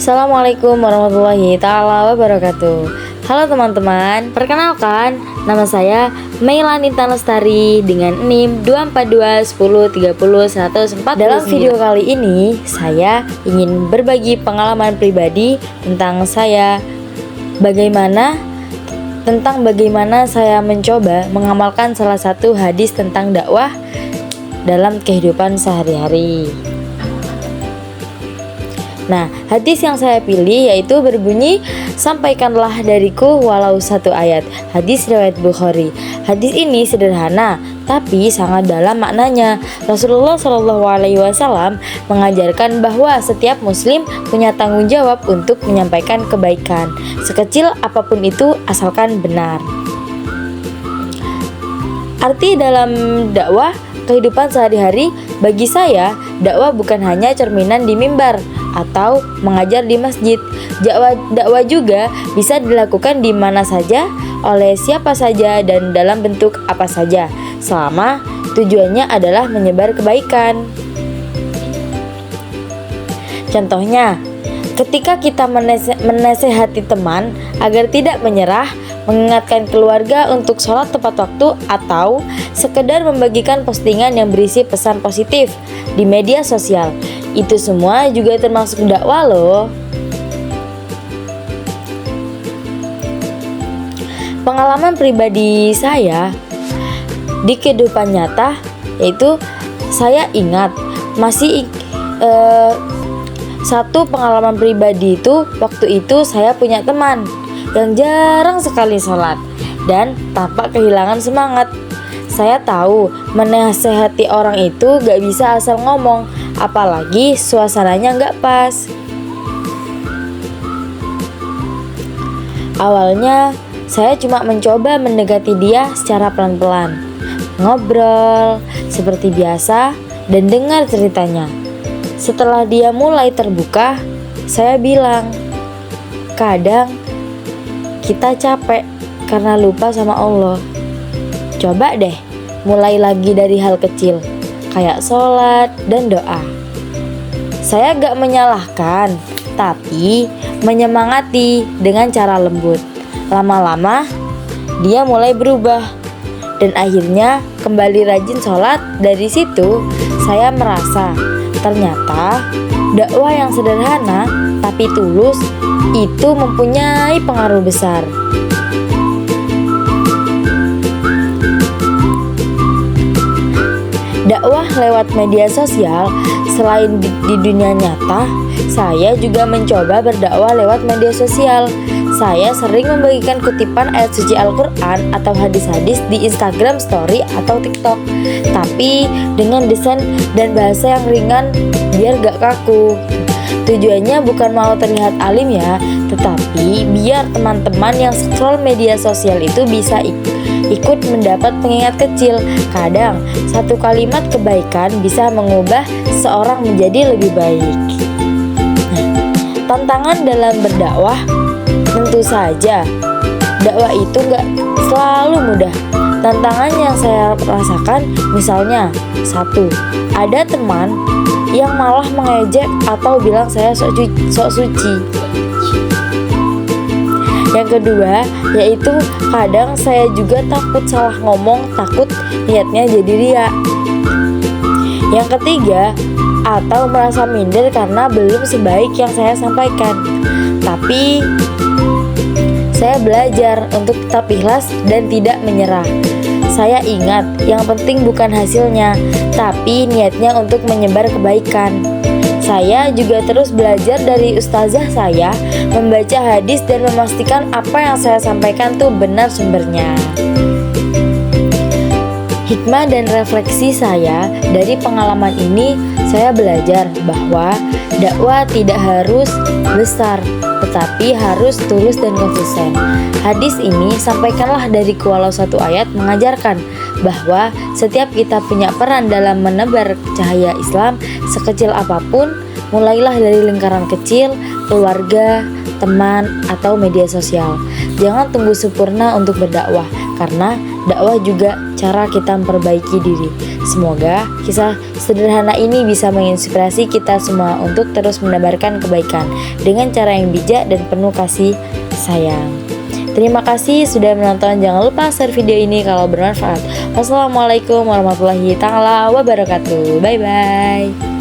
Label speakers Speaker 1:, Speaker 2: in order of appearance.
Speaker 1: Assalamualaikum warahmatullahi taala wabarakatuh. Halo teman-teman, perkenalkan nama saya Meilani Lestari dengan NIM 2421030 Dalam video kali ini saya ingin berbagi pengalaman pribadi tentang bagaimana saya mencoba mengamalkan salah satu hadis tentang dakwah dalam kehidupan sehari-hari. Nah, hadis yang saya pilih yaitu berbunyi, "Sampaikanlah dariku walau satu ayat." Hadis riwayat Bukhari. Hadis ini sederhana tapi sangat dalam maknanya. Rasulullah SAW mengajarkan bahwa setiap muslim punya tanggung jawab untuk menyampaikan kebaikan, sekecil apapun itu asalkan benar. Arti dalam dakwah kehidupan sehari-hari, bagi saya dakwah bukan hanya cerminan di mimbar atau mengajar di masjid. Dakwah juga bisa dilakukan di mana saja, oleh siapa saja, dan dalam bentuk apa saja, selama tujuannya adalah menyebar kebaikan. Contohnya, ketika kita menasehati teman agar tidak menyerah, mengingatkan keluarga untuk sholat tepat waktu, atau sekedar membagikan postingan yang berisi pesan positif di media sosial, itu semua juga termasuk dakwah loh. Pengalaman pribadi saya di kehidupan nyata, yaitu saya ingat satu pengalaman pribadi itu, waktu itu saya punya teman yang jarang sekali sholat dan tampak kehilangan semangat. Saya tahu menasehati orang itu gak bisa asal ngomong, apalagi suasananya gak pas. Awalnya saya cuma mencoba mendekati dia secara pelan-pelan, ngobrol seperti biasa dan dengar ceritanya. Setelah dia mulai terbuka, saya bilang, "Kadang kita capek karena lupa sama Allah. Coba deh mulai lagi dari hal kecil, kayak sholat dan doa." Saya gak menyalahkan, tapi menyemangati dengan cara lembut. Lama-lama dia mulai berubah dan akhirnya kembali rajin sholat. Dari situ saya merasa ternyata dakwah yang sederhana tapi tulus itu mempunyai pengaruh besar. Dakwah lewat media sosial, selain di dunia nyata, saya juga mencoba berdakwah lewat media sosial. Saya sering membagikan kutipan ayat suci Al-Quran atau hadis-hadis di Instagram Story atau TikTok, tapi dengan desain dan bahasa yang ringan biar gak kaku. Tujuannya bukan mau terlihat alim ya, tetapi biar teman-teman yang scroll media sosial itu bisa ikut mendapat pengingat kecil. Kadang satu kalimat kebaikan bisa mengubah seorang menjadi lebih baik. Tantangan dalam berdakwah, tentu saja dakwah itu gak selalu mudah. Tantangan yang saya rasakan misalnya, satu, ada teman yang malah mengejek atau bilang saya sok suci. Yang kedua, yaitu kadang saya juga takut salah ngomong, takut niatnya jadi riya. Yang ketiga, atau merasa minder karena belum sebaik yang saya sampaikan. Tapi saya belajar untuk tetap ikhlas dan tidak menyerah. Saya ingat, yang penting bukan hasilnya, tapi niatnya untuk menyebar kebaikan. Saya juga terus belajar dari ustazah saya, membaca hadis dan memastikan apa yang saya sampaikan tuh benar sumbernya. Hikmah dan refleksi saya dari pengalaman ini, saya belajar bahwa dakwah tidak harus besar, tetapi harus tulus dan konsisten. Hadis ini, "Sampaikanlah dariku walau satu ayat," mengajarkan bahwa setiap kita punya peran dalam menebar cahaya Islam sekecil apapun. Mulailah dari lingkaran kecil, keluarga, teman, atau media sosial. Jangan tunggu sempurna untuk berdakwah, karena dakwah juga cara kita memperbaiki diri. Semoga kisah sederhana ini bisa menginspirasi kita semua untuk terus menebarkan kebaikan dengan cara yang bijak dan penuh kasih sayang. Terima kasih sudah menonton. Jangan lupa share video ini kalau bermanfaat. Wassalamualaikum warahmatullahi taala wabarakatuh. Bye bye.